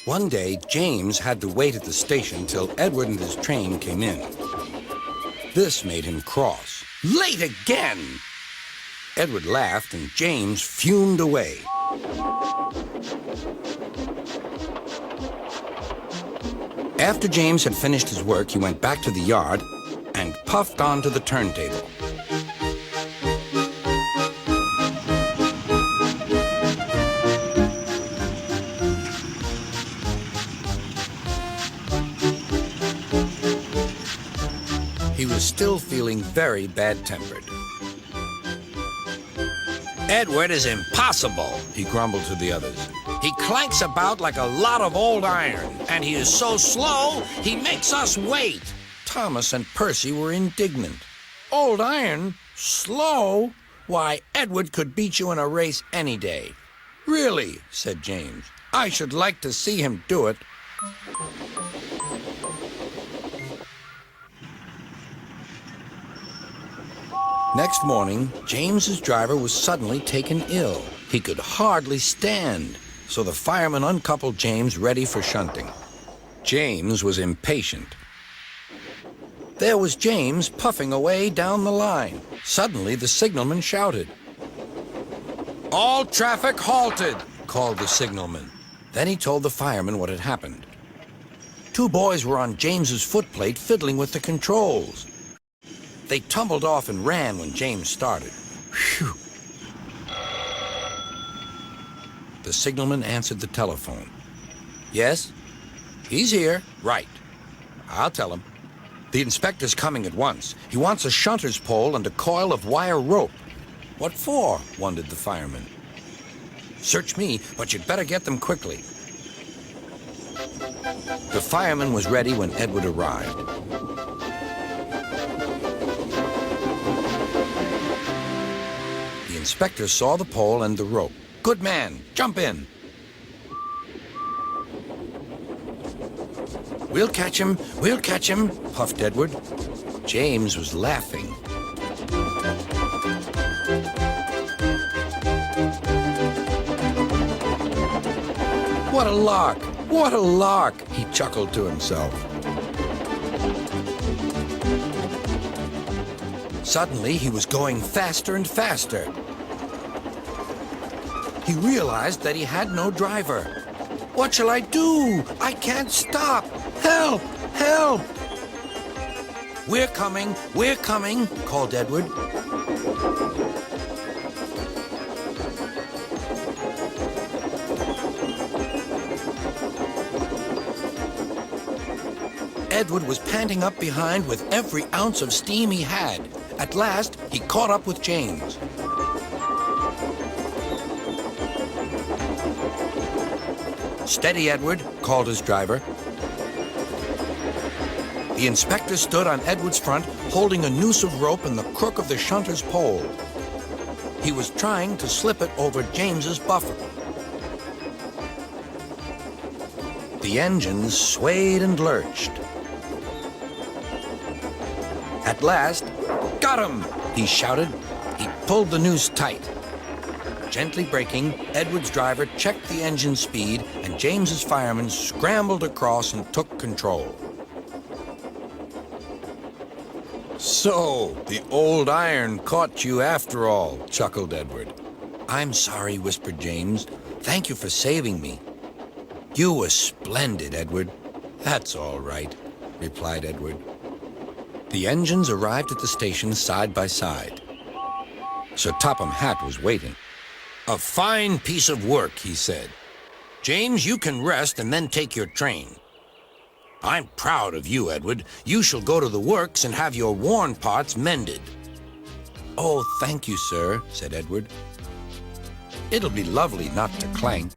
One day, James had to wait at the station till Edward and his train came in. This made him cross. Late again! Edward laughed and James fumed away. After James had finished his work, he went back to the yard and puffed onto the turntable. He was still feeling very bad-tempered. "Edward is impossible," he grumbled to the others. "He clanks about like a lot of old iron, and he is so slow, he makes us wait." Thomas and Percy were indignant. "Old iron? Slow? Why, Edward could beat you in a race any day." "Really?" said James. "I should like to see him do it." Next morning, James's driver was suddenly taken ill. He could hardly stand, so the fireman uncoupled James ready for shunting. James was impatient. There was James puffing away down the line. Suddenly, the signalman shouted. "All traffic halted," called the signalman. Then he told the fireman what had happened. Two boys were on James's footplate fiddling with the controls. They tumbled off and ran when James started. Phew. The signalman answered the telephone. "Yes? He's here. Right. I'll tell him. The inspector's coming at once. He wants a shunter's pole and a coil of wire rope." "What for?" wondered the fireman. "Search me, but you'd better get them quickly." The fireman was ready when Edward arrived. The inspector saw the pole and the rope. "Good man, jump in." We'll catch him, puffed Edward. James was laughing. "What a lark, what a lark," he chuckled to himself. Suddenly, he was going faster and faster. He realized that he had no driver. "What shall I do? I can't stop! Help! Help!" We're coming, called Edward. Edward was panting up behind with every ounce of steam he had. At last, he caught up with James. "Steady, Edward," called his driver. The inspector stood on Edward's front, holding a noose of rope in the crook of the shunter's pole. He was trying to slip it over James's buffer. The engines swayed and lurched. At last, "Got him!" he shouted. He pulled the noose tight. Gently braking, Edward's driver checked the engine speed, and James's fireman scrambled across and took control. "So, the old iron caught you after all," chuckled Edward. "I'm sorry," whispered James. "Thank you for saving me." "You were splendid, Edward." "That's all right," replied Edward. The engines arrived at the station side by side. Sir Topham Hatt was waiting. "A fine piece of work," he said. "James, you can rest and then take your train." "I'm proud of you, Edward. You shall go to the works and have your worn parts mended." "Oh, thank you, sir," said Edward. "It'll be lovely not to clank."